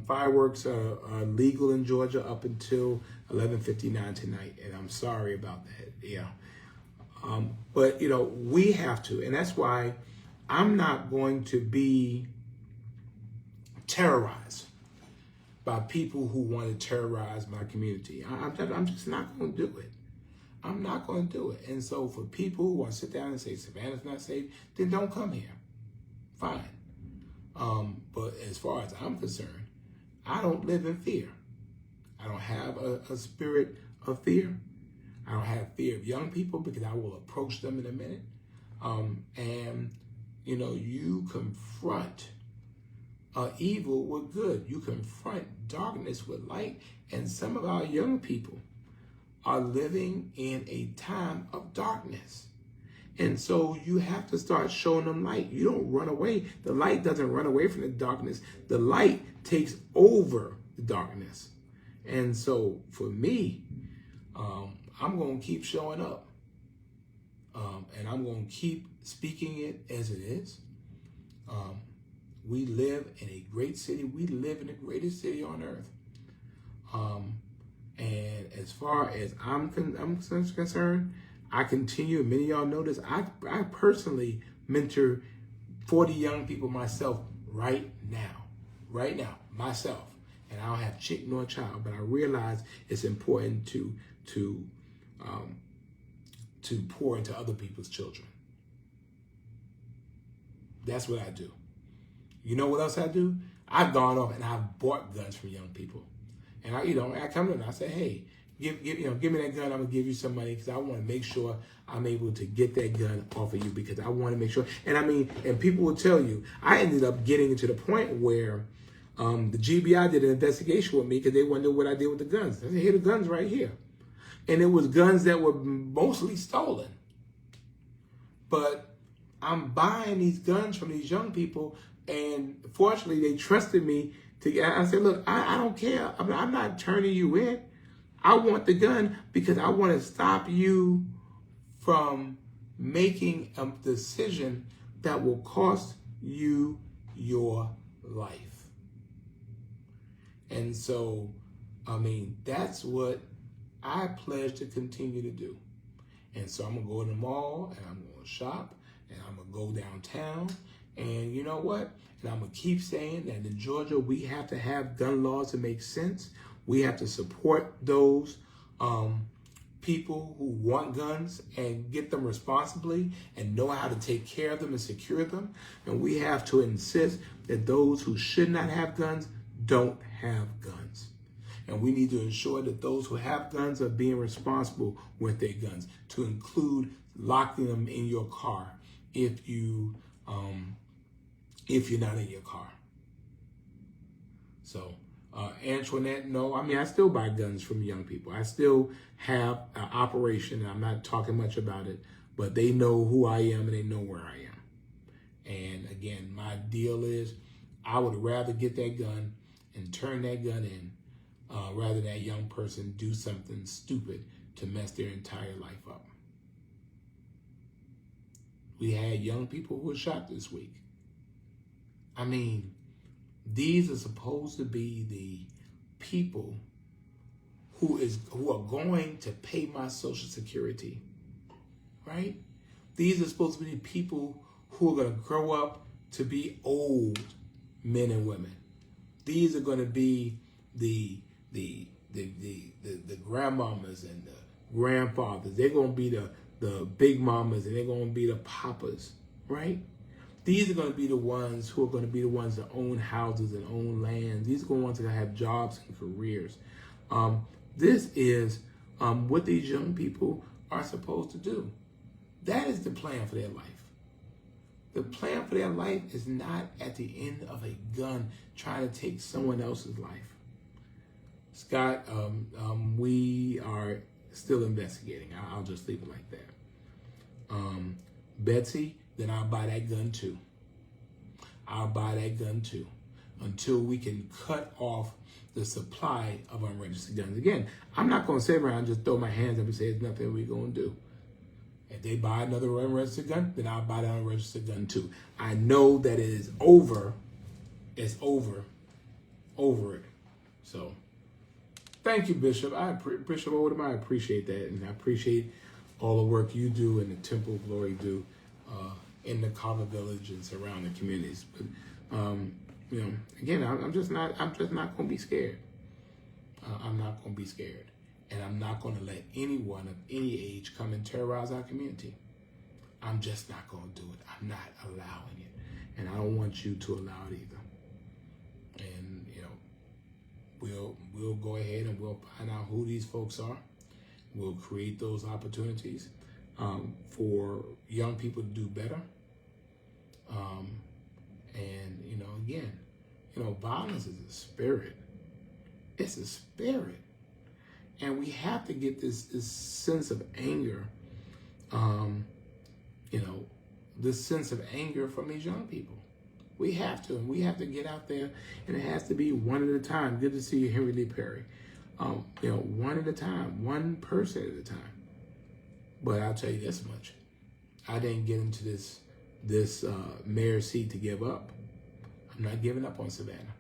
fireworks are legal in Georgia up until 11:59 tonight, and I'm sorry about that. But we have to, and that's why I'm not going to be terrorized by people who want to terrorize my community. I'm just not going to do it. I'm not going to do it. And so for people who want to sit down and say Savannah's not safe, then don't come here. Fine. But as far as I'm concerned, I don't live in fear. I don't have a spirit of fear. I don't have fear of young people because I will approach them in a minute. And you confront evil with good. You confront darkness with light. And some of our young people are living in a time of darkness. And so you have to start showing them light. You don't run away. The light doesn't run away from the darkness. The light takes over the darkness. And so for me, I'm going to keep showing up. And I'm going to keep speaking it as it is. We live in a great city. We live in the greatest city on earth. And as far as I'm concerned, I continue, and many of y'all know this, I personally mentor 40 young people myself right now, myself. And I don't have chick nor child, but I realize it's important to pour into other people's children. That's what I do. You know what else I do? I've gone off and I've bought guns from young people. And I come to them and I say, hey, give me that gun. I'm gonna give you some money because I want to make sure I'm able to get that gun off of you because I want to make sure. And people will tell you, I ended up getting to the point where the GBI did an investigation with me because they wondered what I did with the guns. I said, here, the guns right here. And it was guns that were mostly stolen. But I'm buying these guns from these young people, and fortunately, they trusted me to. I said, look, I don't care. I'm not turning you in. I want the gun because I want to stop you from making a decision that will cost you your life. And so, that's what I pledge to continue to do. And so I'm going to go to the mall and I'm going to shop and I'm going to go downtown. And you know what? And I'm going to keep saying that in Georgia, we have to have gun laws that make sense. We have to support those people who want guns and get them responsibly and know how to take care of them and secure them. And we have to insist that those who should not have guns don't have guns. And we need to ensure that those who have guns are being responsible with their guns, to include locking them in your car if you're not in your car. So, Antoinette, no, I still buy guns from young people. I still have an operation, and I'm not talking much about it, but they know who I am and they know where I am. And again, my deal is I would rather get that gun and turn that gun in rather than that young person do something stupid to mess their entire life up. We had young people who were shot this week. These are supposed to be the people who are going to pay my Social Security, right? These are supposed to be the people who are going to grow up to be old men and women. These are going to be the grandmamas and the grandfathers. They're going to be the big mamas and they're going to be the papas, right? These are going to be the ones who are going to be the ones that own houses and own lands. These are the ones that have jobs and careers. This is what these young people are supposed to do. That is the plan for their life. The plan for their life is not at the end of a gun trying to take someone else's life. Scott, we are still investigating. I'll just leave it like that. Betsy, then I'll buy that gun too. I'll buy that gun too until we can cut off the supply of unregistered guns. Again, I'm not going to sit around and just throw my hands up and say there's nothing we're going to do. If they buy another unregistered gun, then I'll buy that unregistered gun too. I know that it is over. It's over it. So thank you, Bishop. Bishop Oldham, I appreciate that. And I appreciate all the work you do and the Temple of Glory do in the Carver Village and surrounding communities. But again, I'm just not going to be scared. I'm not going to be scared. And I'm not going to let anyone of any age come and terrorize our community. I'm just not going to do it. I'm not allowing it. And I don't want you to allow it either. And, we'll go ahead and we'll find out who these folks are. We'll create those opportunities for young people to do better. Violence is a spirit. It's a spirit. And we have to get this sense of anger, this sense of anger from these young people. We have to. And we have to get out there, and it has to be one at a time. Good to see you, Henry Lee Perry. One at a time, one person at a time. But I'll tell you this much. I didn't get into this mayor seat to give up. I'm not giving up on Savannah.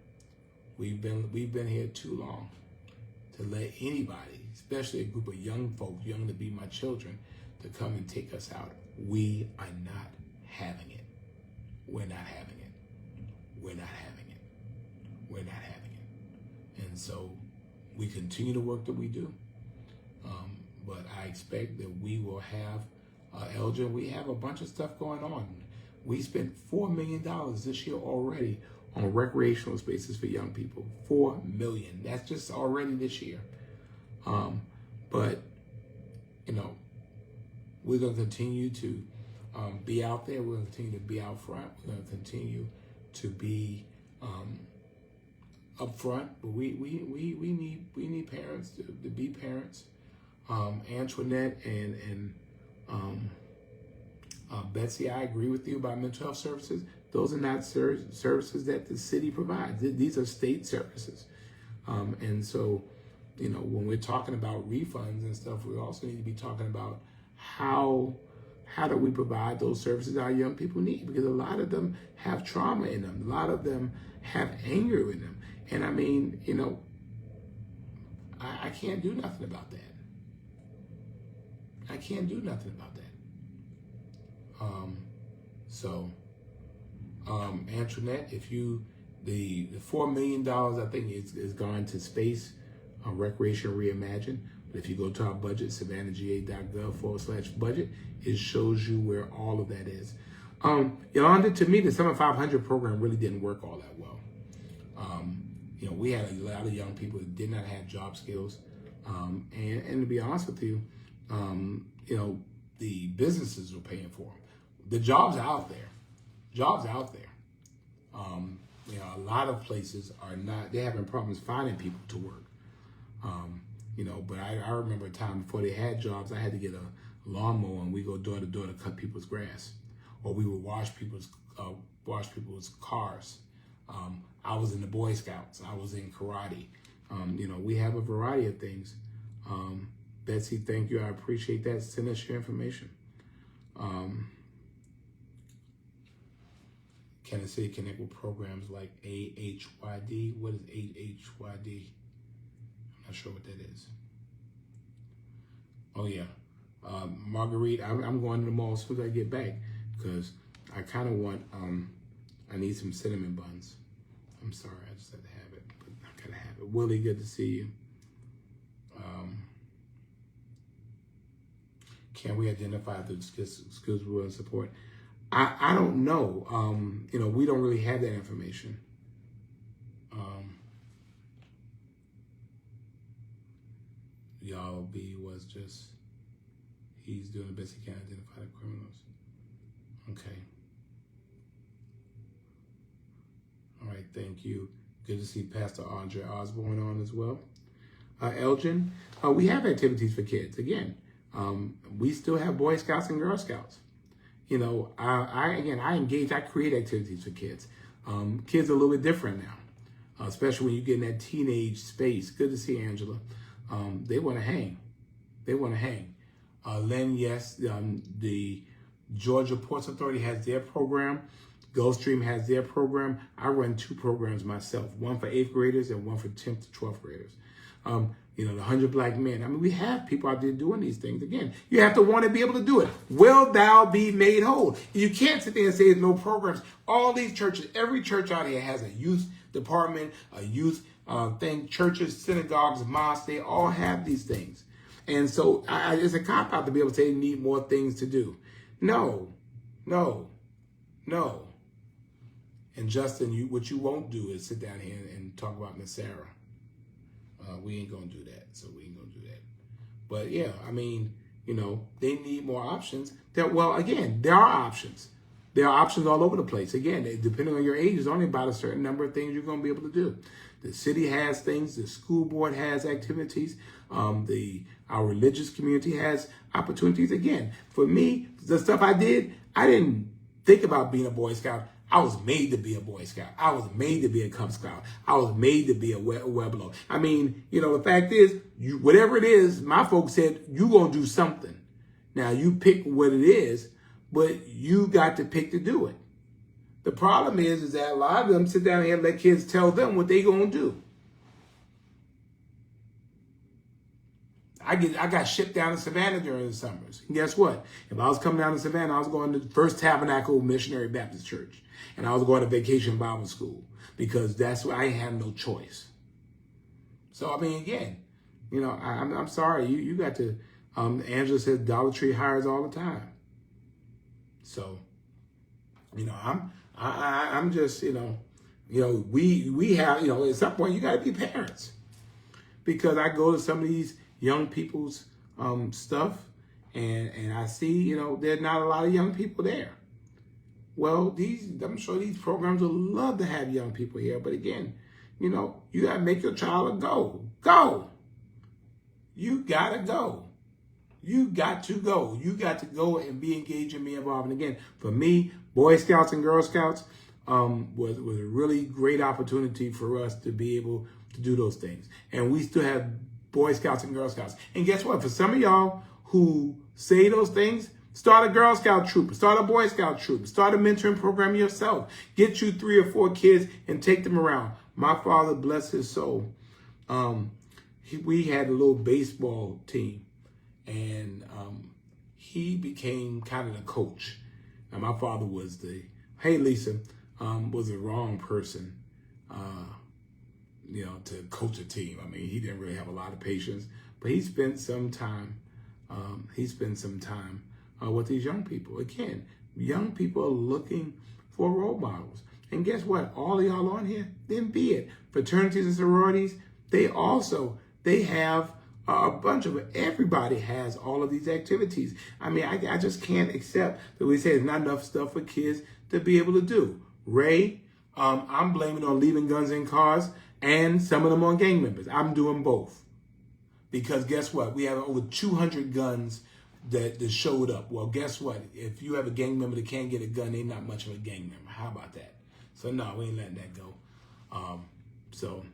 We've been here too long to let anybody, especially a group of young folks, young to be my children, to come and take us out. We are not having it. We're not having it. We're not having it. We're not having it. And so we continue the work that we do. But I expect that we will have, Elgin, we have a bunch of stuff going on. We spent $4 million this year already on recreational spaces for young people. $4 million. That's just already this year. But, you know, we're going to continue to be out there. We're going to continue to be out front. We're going to continue to be up front. But we need parents to be parents. Antoinette and Betsy, I agree with you about mental health services. Those are not services that the city provides. These are state services. And so, you know, when we're talking about refunds and stuff, we also need to be talking about how do we provide those services our young people need? Because a lot of them have trauma in them. A lot of them have anger in them. And I mean, you know, I can't do nothing about that. I can't do nothing about that. Antoinette, if you, the $4 million, I think is gone to space, Recreation Reimagined. But if you go to our budget, savannahga.gov/budget, it shows you where all of that is. Yolanda, to me, the Summer 500 program really didn't work all that well. You know, we had a lot of young people that did not have job skills. And to be honest with you, you know, the businesses were paying for them. The jobs are out there. Jobs are out there. You know, a lot of places are not, they're having problems finding people to work. You know, but I remember a time before they had jobs, I had to get a lawnmower and we go door to door to cut people's grass. Or we would wash people's cars. I was in the Boy Scouts. I was in karate. You know, we have a variety of things. Betsy, thank you. I appreciate that. Send us your information. Can the city connect with programs like AHYD? What is AHYD? I'm not sure what that is. Oh, yeah. Marguerite, I'm going to the mall as soon as I get back because I kind of want, I need some cinnamon buns. I'm sorry, I just had to have it, but I gotta have it. Willie, good to see you. Can we identify the skills we will support? I don't know. You know, we don't really have that information. Y'all B was just, he's doing the best he can to identify the criminals. Okay. All right, thank you. Good to see Pastor Andre Osborne on as well. Elgin, we have activities for kids. Again, we still have Boy Scouts and Girl Scouts. You know, I engage, I create activities for kids. Kids are a little bit different now, especially when you get in that teenage space. Good to see Angela. They want to hang. They want to hang. Len, yes, the Georgia Ports Authority has their program. Gulfstream has their program. I run 2 programs myself, one for 8th graders and one for 10th to 12th graders. You know, the 100 Black Men. I mean, we have people out there doing these things. Again, you have to want to be able to do it. Will thou be made whole? You can't sit there and say there's no programs. All these churches, every church out here has a youth department, a youth thing. Churches, synagogues, mosques, they all have these things. And so it's a cop-out to be able to say they need more things to do. No. And Justin, what you won't do is sit down here and talk about Miss Sarah. We ain't going to do that. So we ain't going to do that. But yeah, I mean, you know, they need more options. Well, again, there are options. There are options all over the place. Again, depending on your age, there's only about a certain number of things you're going to be able to do. The city has things. The school board has activities. Our religious community has opportunities. Again, for me, the stuff I didn't think about being a Boy Scout. I was made to be a Boy Scout. I was made to be a Cub Scout. I was made to be a Webelos. I mean, you know, the fact is, whatever it is, my folks said, you going to do something. Now, you pick what it is, but you got to pick to do it. The problem is that a lot of them sit down here and let kids tell them what they going to do. I got shipped down to Savannah during the summers. And guess what? If I was coming down to Savannah, I was going to First Tabernacle Missionary Baptist Church. And I was going to Vacation Bible School because that's where I had no choice. So, I mean, again, you know, I'm sorry. You got to, Angela said Dollar Tree hires all the time. So, I'm just, we have, at some point you got to be parents, because I go to some of these young people's stuff, and I see, there's not a lot of young people there. Well, I'm sure these programs would love to have young people here, but again, you got to make your child go. You got to go. You got to go. You got to go and be engaged and be involved. And again, for me, Boy Scouts and Girl Scouts was a really great opportunity for us to be able to do those things. And we still have Boy Scouts and Girl Scouts. And guess what? For some of y'all who say those things, start a Girl Scout troop, start a Boy Scout troop, start a mentoring program yourself. Get you 3 or 4 kids and take them around. My father, bless his soul, we had a little baseball team. And he became kind of the coach. Now, my father was hey, Lisa, was the wrong person, to coach a team. I mean, he didn't really have a lot of patience, but he spent some time, with these young people. Again, young people are looking for role models. And guess what? All of y'all on here, then be it. Fraternities and sororities, they have a bunch of it. Everybody has all of these activities. I mean, I just can't accept that we say there's not enough stuff for kids to be able to do. Ray, I'm blaming on leaving guns in cars, and some of them on gang members. I'm doing both. Because guess what? We have over 200 guns that showed up. Well, guess what? If you have a gang member that can't get a gun, they're not much of a gang member. How about that? So no, we ain't letting that go. So,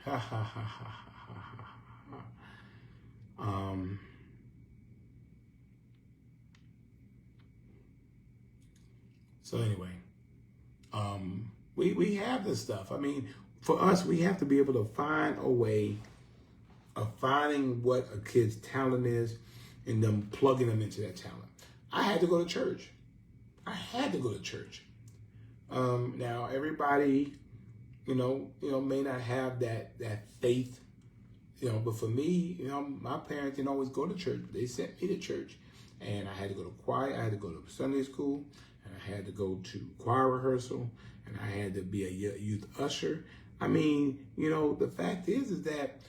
ha ha ha ha. So anyway, we have this stuff. I mean, for us, we have to be able to find a way of finding what a kid's talent is and then plugging them into that talent. I had to go to church. Now everybody, may not have that faith. But for me, my parents didn't always go to church. They sent me to church, and I had to go to choir. I had to go to Sunday school, and I had to go to choir rehearsal, and I had to be a youth usher. I mean, the fact is that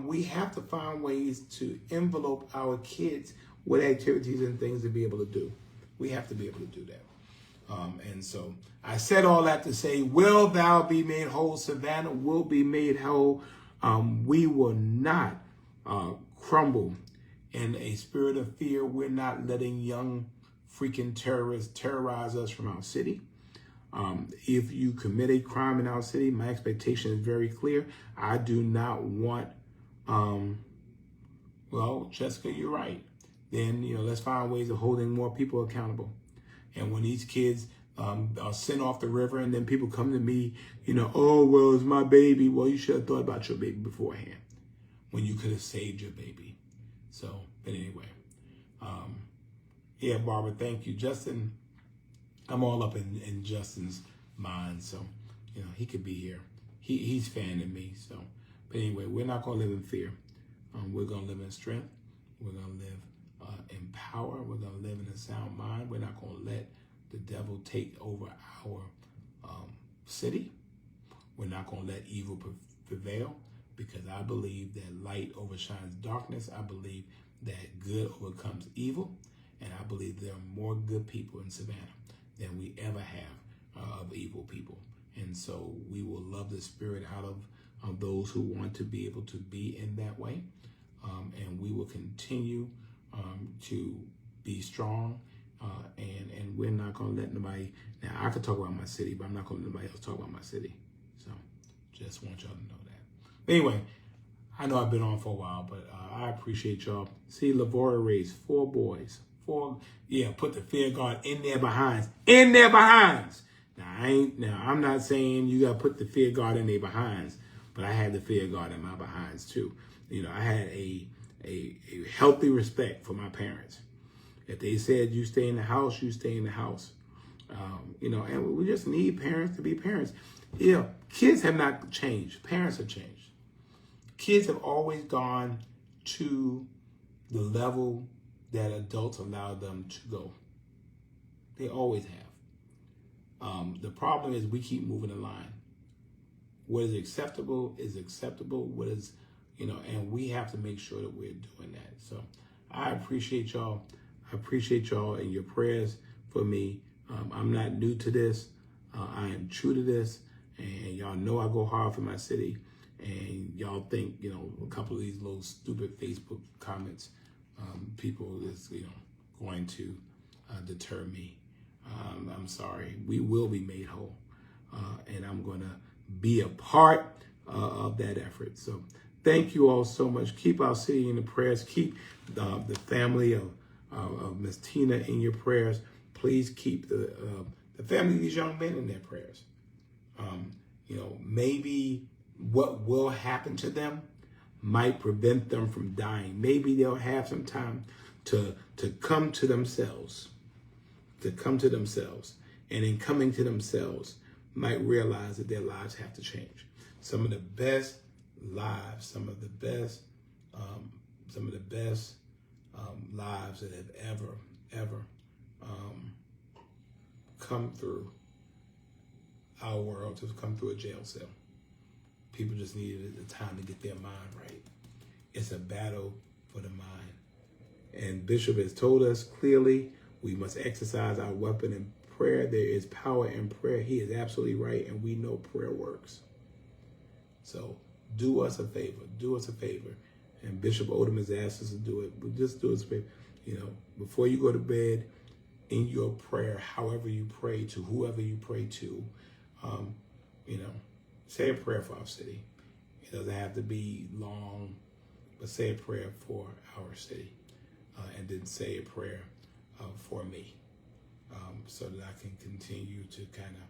we have to find ways to envelope our kids with activities and things to be able to do. We have to be able to do that. And so I said all that to say, will thou be made whole? Savannah will be made whole. We will not crumble in a spirit of fear. We're not letting young freaking terrorists terrorize us from our city. If you commit a crime in our city, my expectation is very clear. I do not want, well, Jessica, you're right. Then, let's find ways of holding more people accountable. And when these kids are sent off the river and then people come to me, oh, well, it's my baby. Well, you should have thought about your baby beforehand when you could have saved your baby. So, but anyway, yeah, Barbara, thank you. Justin, I'm all up in Justin's mind. So, he could be here. He's fanning me. So, but anyway, we're not going to live in fear. We're going to live in strength. We're going to live in power. We're going to live in a sound mind. We're not going to let the devil take over our city. We're not going to let evil prevail, because I believe that light overshines darkness. I believe that good overcomes evil. And I believe there are more good people in Savannah than we ever have of evil people. And so we will love the spirit out of those who want to be able to be in that way. And we will continue to be strong, and we're not going to let nobody. Now, I could talk about my city, but I'm not going to let nobody else talk about my city. So, just want y'all to know that. But anyway, I know I've been on for a while, but I appreciate y'all. See, Lavora raised 4 boys. 4, put the fear guard in their behinds. In their behinds. Now, I'm not saying you got to put the fear guard in their behinds, but I had the fear guard in my behinds too. I had a healthy respect for my parents. If they said you stay in the house, you stay in the house. And we just need parents to be parents. Kids have not changed. Parents have changed. Kids have always gone to the level that adults allow them to go. They always have. The problem is we keep moving the line. What is acceptable is acceptable. What is, and we have to make sure that we're doing that. So I appreciate y'all. I appreciate y'all and your prayers for me. I'm not new to this. I am true to this. And y'all know I go hard for my city. And y'all think, a couple of these little stupid Facebook comments, people is, going to deter me. I'm sorry. We will be made whole. And I'm going to be a part of that effort. So thank you all so much. Keep our city in the prayers. Keep the family of Miss Tina in your prayers. Please keep the family of these young men in their prayers. Maybe what will happen to them might prevent them from dying. Maybe they'll have some time to come to themselves. And in coming to themselves, might realize that their lives have to change. Some of the best lives, some of the best lives that have ever come through our world, have come through a jail cell. People just needed the time to get their mind right. It's a battle for the mind. And Bishop has told us clearly we must exercise our weapon in prayer. There is power in prayer. He is absolutely right, and we know prayer works. So do us a favor. Do us a favor. And Bishop Odom has asked us to do it. But just do us a favor. Before you go to bed, in your prayer, however you pray to whoever you pray to, say a prayer for our city. It doesn't have to be long, but say a prayer for our city. And then say a prayer for me, so that I can continue to kind of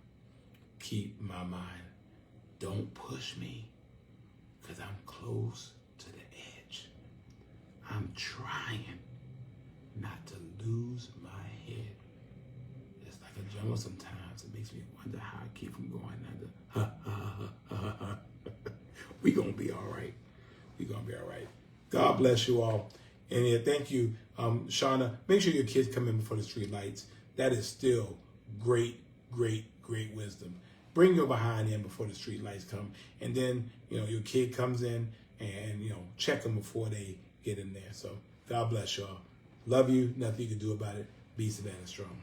keep my mind. Don't push me, because I'm close to the edge. I'm trying not to lose my head. It's like a jungle sometimes. It makes me wonder how I keep from going under. We're going to be all right. We're going to be all right. God bless you all. And yeah, thank you, Shauna. Make sure your kids come in before the street lights. That is still great, great, great wisdom. Bring your behind in before the street lights come. And then, your kid comes in and, check them before they get in there. So God bless y'all. Love you. Nothing you can do about it. Be Savannah strong.